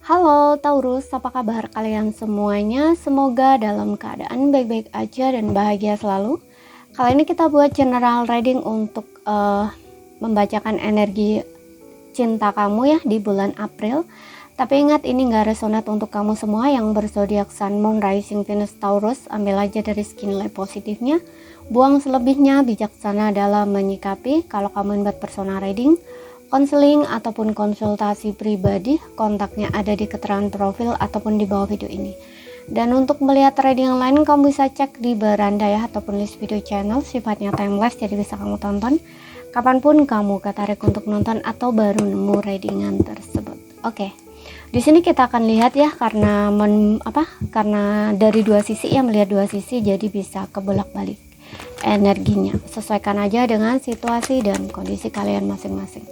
Halo Taurus, apa kabar kalian semuanya? Semoga dalam keadaan baik-baik aja dan bahagia selalu. Kali ini kita buat general reading untuk membacakan energi cinta kamu ya di bulan April. Tapi ingat, ini gak resonate untuk kamu semua yang berzodiak Sun, Moon, Rising, Venus, Taurus. Ambil aja dari segi nilai positifnya, buang selebihnya, bijaksana dalam menyikapi. Kalau kamu buat personal reading, konseling ataupun konsultasi pribadi, kontaknya ada di keterangan profil ataupun di bawah video ini. Dan untuk melihat reading yang lain, kamu bisa cek di beranda ya, ataupun list video channel, sifatnya timeless, jadi bisa kamu tonton kapanpun kamu ketarik untuk nonton atau baru nemu readingan tersebut. Oke, di sini kita akan lihat ya, karena karena dari dua sisi ya, melihat dua sisi, jadi bisa kebolak-balik energinya. Sesuaikan aja dengan situasi dan kondisi kalian masing-masing.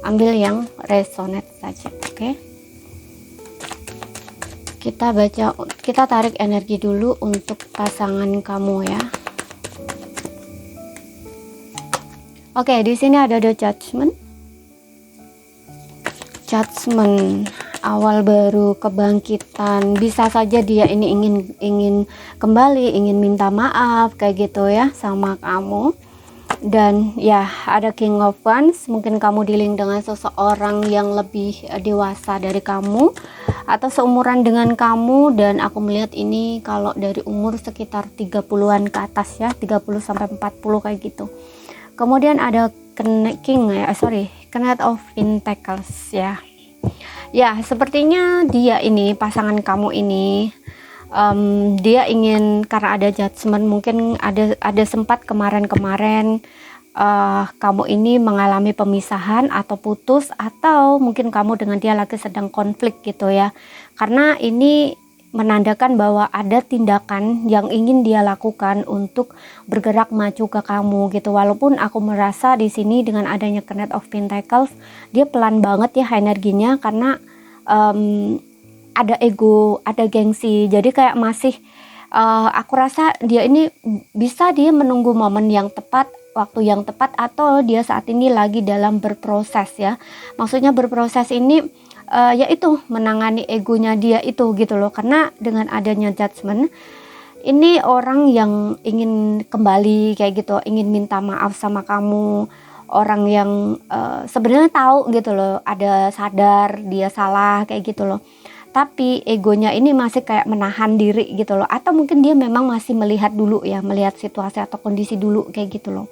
Ambil yang resonate saja, oke? Kita tarik energi dulu untuk pasangan kamu ya. Oke, di sini ada the judgment. Judgment, awal baru, kebangkitan. Bisa saja dia ini ingin kembali, ingin minta maaf kayak gitu ya sama kamu. Dan ya, ada King of Wands. Mungkin kamu dealing dengan seseorang yang lebih dewasa dari kamu atau seumuran dengan kamu, dan aku melihat ini kalau dari umur sekitar 30-an ke atas ya, 30 sampai 40 kayak gitu. Kemudian ada Knight of Pentacles ya. Ya, sepertinya dia ini, pasangan kamu ini, dia ingin, karena ada judgment, mungkin ada sempat kemarin kamu ini mengalami pemisahan atau putus, atau mungkin kamu dengan dia lagi sedang konflik gitu ya, karena ini menandakan bahwa ada tindakan yang ingin dia lakukan untuk bergerak maju ke kamu gitu. Walaupun aku merasa di sini dengan adanya Knight of Pentacles, dia pelan banget ya energinya, karena ada ego, ada gengsi, jadi kayak masih aku rasa dia ini bisa dia menunggu momen yang tepat, waktu yang tepat, atau dia saat ini lagi dalam berproses ya. Maksudnya berproses ini yaitu menangani egonya dia itu gitu loh, karena dengan adanya judgment ini orang yang ingin kembali kayak gitu, ingin minta maaf sama kamu, orang yang sebenarnya tahu gitu loh, ada sadar dia salah kayak gitu loh, tapi egonya ini masih kayak menahan diri gitu loh, atau mungkin dia memang masih melihat dulu ya, melihat situasi atau kondisi dulu kayak gitu loh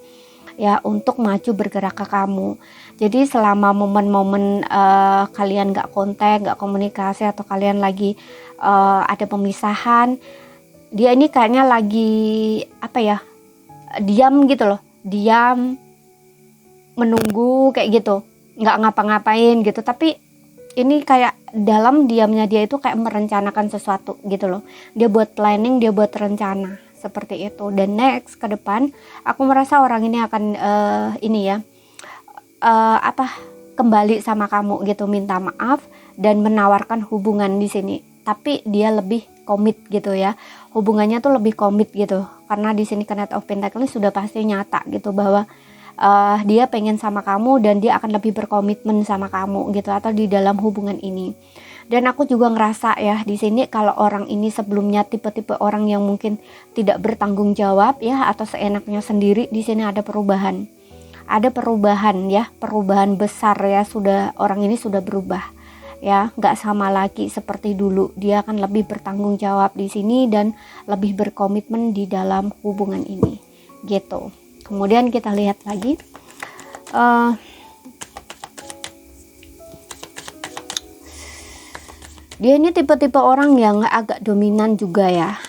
ya, untuk maju bergerak ke kamu. Jadi selama momen-momen kalian gak kontak, gak komunikasi, atau kalian lagi ada pemisahan, dia ini kayaknya lagi diam gitu loh, diam menunggu kayak gitu, nggak ngapa-ngapain gitu, tapi ini kayak dalam diamnya dia itu kayak merencanakan sesuatu gitu loh. Dia buat planning, dia buat rencana seperti itu. Dan next ke depan, aku merasa orang ini akan kembali sama kamu gitu, minta maaf dan menawarkan hubungan di sini. Tapi dia lebih komit gitu ya. Hubungannya tuh lebih komit gitu. Karena di sini Knight of Pentacles sudah pasti nyata gitu bahwa dia pengen sama kamu dan dia akan lebih berkomitmen sama kamu gitu, atau di dalam hubungan ini. Dan aku juga ngerasa ya di sini kalau orang ini sebelumnya tipe-tipe orang yang mungkin tidak bertanggung jawab ya, atau seenaknya sendiri, di sini ada perubahan. Ada perubahan ya, perubahan besar ya, orang ini sudah berubah ya, nggak sama lagi seperti dulu. Dia akan lebih bertanggung jawab di sini dan lebih berkomitmen di dalam hubungan ini gitu. Kemudian kita lihat lagi, dia ini tipe-tipe orang yang agak dominan juga ya,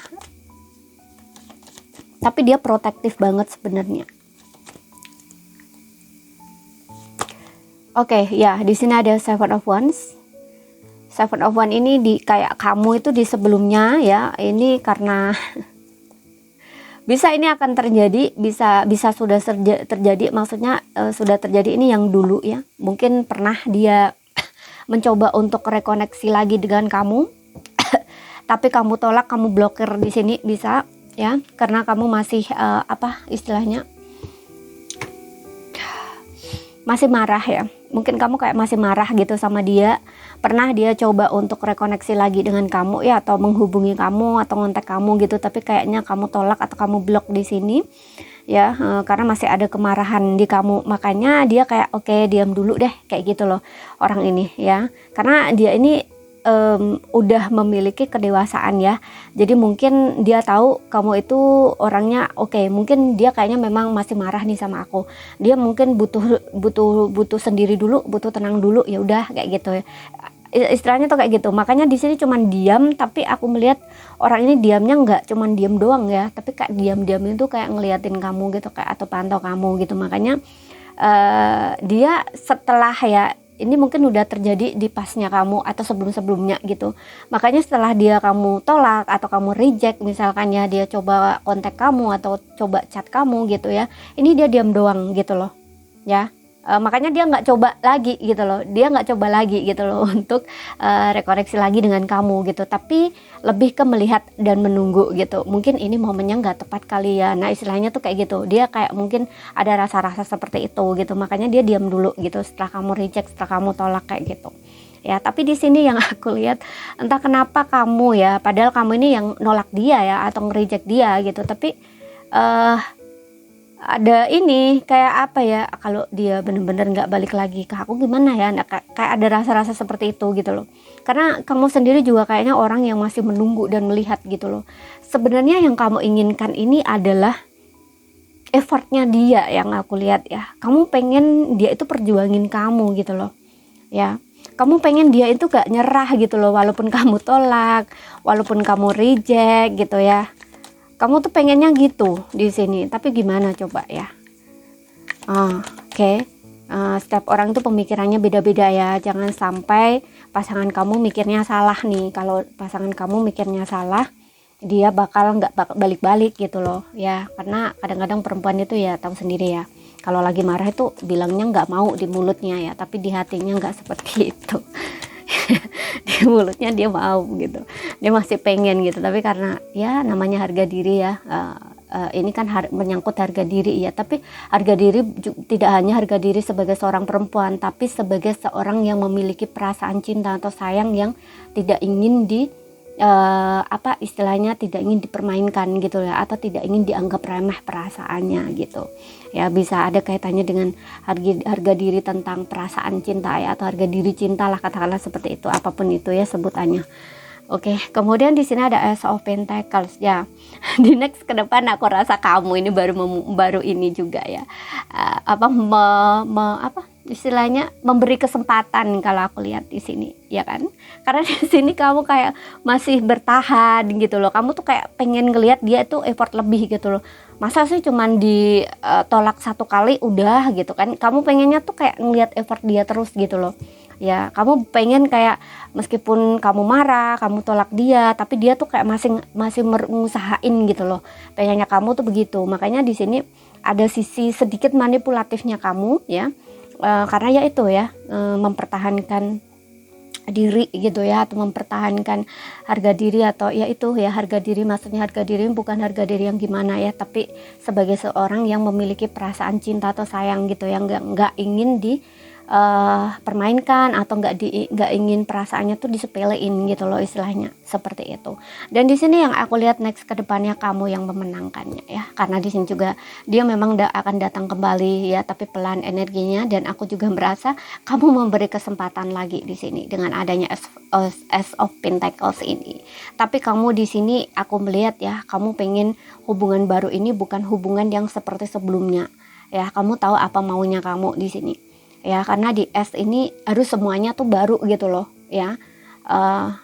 tapi dia protektif banget sebenarnya. Oke, ya, di sini ada Seven of Wands. Seven of Wands ini kayak kamu itu di sebelumnya ya, ini karena bisa ini akan terjadi, bisa sudah terjadi, maksudnya sudah terjadi ini yang dulu ya. Mungkin pernah dia mencoba untuk rekoneksi lagi dengan kamu, tapi kamu tolak, kamu blokir di sini, bisa ya, karena kamu masih istilahnya masih marah ya. mungkin kamu kayak masih marah gitu sama dia. Pernah dia coba untuk rekoneksi lagi dengan kamu ya, atau menghubungi kamu atau ngontak kamu gitu, tapi kayaknya kamu tolak atau kamu blok di sini ya, karena masih ada kemarahan di kamu. Makanya dia kayak oke, diam dulu deh, kayak gitu loh orang ini ya, karena dia ini udah memiliki kedewasaan ya. Jadi mungkin dia tahu kamu itu orangnya oke, mungkin dia kayaknya memang masih marah nih sama aku. Dia mungkin butuh sendiri dulu, butuh tenang dulu, ya udah kayak gitu ya. Istilahnya tuh kayak gitu. Makanya di sini cuman diam, tapi aku melihat orang ini diamnya nggak cuman diam doang ya, tapi kayak diam-diam itu kayak ngeliatin kamu gitu, kayak atau pantau kamu gitu. Makanya dia setelah ya, ini mungkin udah terjadi di pasnya kamu atau sebelum-sebelumnya gitu. Makanya setelah dia kamu tolak atau kamu reject misalkan ya, dia coba kontak kamu atau coba chat kamu gitu ya, ini dia diam doang gitu loh ya. Makanya dia nggak coba lagi gitu loh, dia nggak coba lagi gitu loh untuk rekoneksi lagi dengan kamu gitu, tapi lebih ke melihat dan menunggu gitu. Mungkin ini momennya nggak tepat kali ya, nah istilahnya tuh kayak gitu. Dia kayak mungkin ada rasa-rasa seperti itu gitu, makanya dia diam dulu gitu setelah kamu reject, setelah kamu tolak kayak gitu ya. Tapi di sini yang aku lihat, entah kenapa kamu ya, padahal kamu ini yang nolak dia ya atau nge-reject dia gitu, tapi ada ini kayak apa ya, kalau dia bener-bener nggak balik lagi ke aku gimana ya, nah, kayak ada rasa-rasa seperti itu gitu loh. Karena kamu sendiri juga kayaknya orang yang masih menunggu dan melihat gitu loh. Sebenarnya yang kamu inginkan ini adalah effortnya dia yang aku lihat ya. Kamu pengen dia itu perjuangin kamu gitu loh ya. Kamu pengen dia itu gak nyerah gitu loh, walaupun kamu tolak, walaupun kamu reject gitu ya. Kamu tuh pengennya gitu di sini, tapi gimana coba ya? Oke. Setiap orang tuh pemikirannya beda-beda ya. Jangan sampai pasangan kamu mikirnya salah nih. Kalau pasangan kamu mikirnya salah, dia bakal nggak balik-balik gitu loh ya. Karena kadang-kadang perempuan itu ya tahu sendiri ya. Kalau lagi marah itu bilangnya nggak mau di mulutnya ya, tapi di hatinya nggak seperti itu. Di mulutnya dia mau gitu, dia masih pengen gitu, tapi karena ya namanya harga diri ya, ini kan menyangkut harga diri ya. Tapi harga diri tidak hanya harga diri sebagai seorang perempuan, tapi sebagai seorang yang memiliki perasaan cinta atau sayang yang tidak ingin apa istilahnya, tidak ingin dipermainkan gitu ya, atau tidak ingin dianggap remeh perasaannya gitu ya. Bisa ada kaitannya dengan harga diri tentang perasaan cinta ya, atau harga diri cinta lah, katakanlah seperti itu, apapun itu ya sebutannya. Oke, kemudian di sini ada Ace of Pentacles ya. Di next ke depan aku rasa kamu ini baru ini juga ya. Apa istilahnya memberi kesempatan kalau aku lihat di sini ya kan. Karena di sini kamu kayak masih bertahan gitu loh. Kamu tuh kayak pengen ngelihat dia itu effort lebih gitu loh. Masa sih cuman ditolak satu kali udah gitu kan. Kamu pengennya tuh kayak ngelihat effort dia terus gitu loh. Ya, kamu pengen kayak meskipun kamu marah, kamu tolak dia, tapi dia tuh kayak masih mengusahain gitu loh. Pengennya kamu tuh begitu. Makanya di sini ada sisi sedikit manipulatifnya kamu ya. Karena ya itu ya, mempertahankan diri gitu ya, atau mempertahankan harga diri, atau ya itu ya harga diri. Maksudnya harga diri bukan harga diri yang gimana ya, tapi sebagai seorang yang memiliki perasaan cinta atau sayang gitu, yang nggak ingin permainkan, atau nggak ingin perasaannya tuh disepelein gitu loh, istilahnya seperti itu. Dan di sini yang aku lihat next ke depannya kamu yang memenangkannya ya, karena di sini juga dia memang akan datang kembali ya, tapi pelan energinya. Dan aku juga merasa kamu memberi kesempatan lagi di sini dengan adanya Ace of Pentacles ini. Tapi kamu di sini aku melihat ya, kamu pengen hubungan baru ini bukan hubungan yang seperti sebelumnya ya. Kamu tahu apa maunya kamu di sini ya, karena di S ini harus semuanya tuh baru gitu loh ya.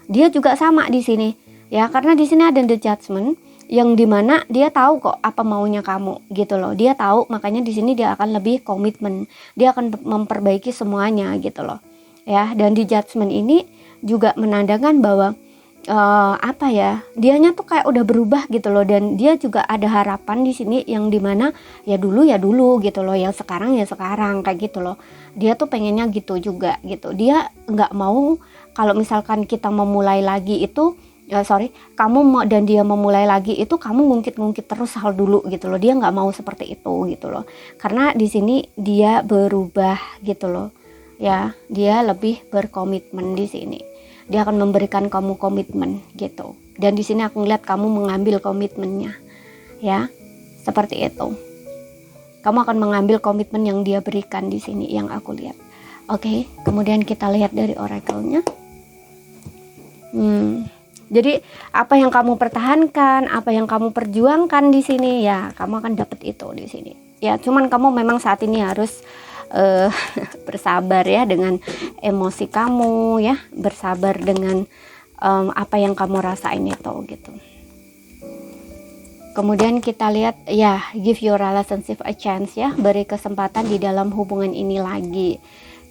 Dia juga sama di sini ya, karena di sini ada The Judgment yang dimana dia tahu kok apa maunya kamu gitu loh. Dia tahu, makanya di sini dia akan lebih komitmen, dia akan memperbaiki semuanya gitu loh ya. Dan di Judgment ini juga menandakan bahwa apa ya, dianya tuh kayak udah berubah gitu loh. Dan dia juga ada harapan di sini yang dimana ya dulu gitu loh, yang sekarang ya sekarang kayak gitu loh. Dia tuh pengennya gitu juga gitu. Dia nggak mau kalau misalkan kita memulai lagi itu kamu mau dan dia memulai lagi itu, kamu ngungkit terus hal dulu gitu loh. Dia nggak mau seperti itu gitu loh, karena di sini dia berubah gitu loh. ya. Dia lebih berkomitmen di sini. Dia akan memberikan kamu komitmen gitu. Dan di sini aku lihat kamu mengambil komitmennya, ya, seperti itu. Kamu akan mengambil komitmen yang dia berikan di sini yang aku lihat. Oke, kemudian kita lihat dari oracle-nya. Jadi apa yang kamu pertahankan, apa yang kamu perjuangkan di sini, ya kamu akan dapat itu di sini. Ya, cuman kamu memang saat ini harus bersabar ya dengan emosi kamu, ya, bersabar dengan apa yang kamu rasain itu gitu. Kemudian kita lihat, ya, give your relationship a chance, ya, beri kesempatan di dalam hubungan ini lagi.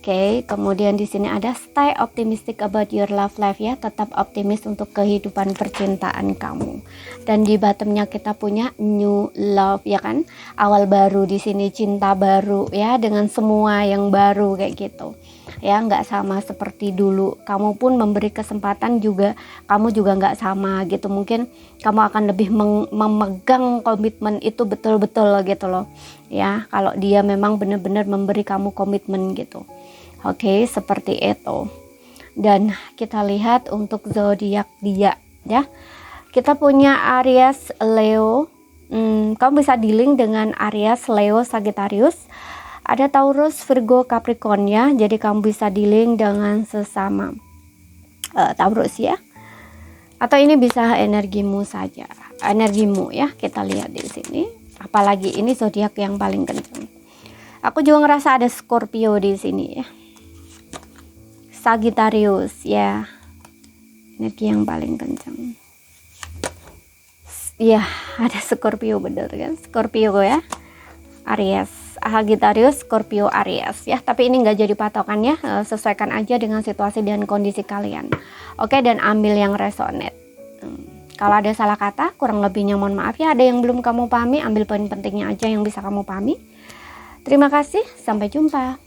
Oke, kemudian di sini ada stay optimistic about your love life, ya, tetap optimis untuk kehidupan percintaan kamu. Dan di bottomnya kita punya new love, ya kan, awal baru di sini, cinta baru, ya, dengan semua yang baru kayak gitu. Ya, nggak sama seperti dulu. Kamu pun memberi kesempatan juga, kamu juga nggak sama gitu. Mungkin kamu akan lebih memegang komitmen itu betul-betul gitu loh, ya, kalau dia memang benar-benar memberi kamu komitmen gitu. Oke, seperti itu. Dan kita lihat untuk zodiak dia, ya, kita punya Aries, Leo. Kamu bisa dealing dengan Aries, Leo, Sagittarius. Ada Taurus, Virgo, Capricorn, ya. Jadi kamu bisa dealing dengan sesama Taurus, ya. Atau ini bisa energimu saja, energimu, ya. Kita lihat di sini. Apalagi ini zodiak yang paling kencang. Aku juga ngerasa ada Scorpio di sini, ya. Sagittarius, ya. Energi yang paling kencang. Ya, ada Scorpio, bener kan? Scorpio, ya. Aries, Sagittarius, Scorpio, Aries, ya. Tapi ini nggak jadi patokan, ya. Sesuaikan aja dengan situasi dan kondisi kalian. Oke, dan ambil yang resonate. Kalau ada salah kata, kurang lebihnya mohon maaf, ya. Ada yang belum kamu pahami, ambil poin pentingnya aja yang bisa kamu pahami. Terima kasih, sampai jumpa.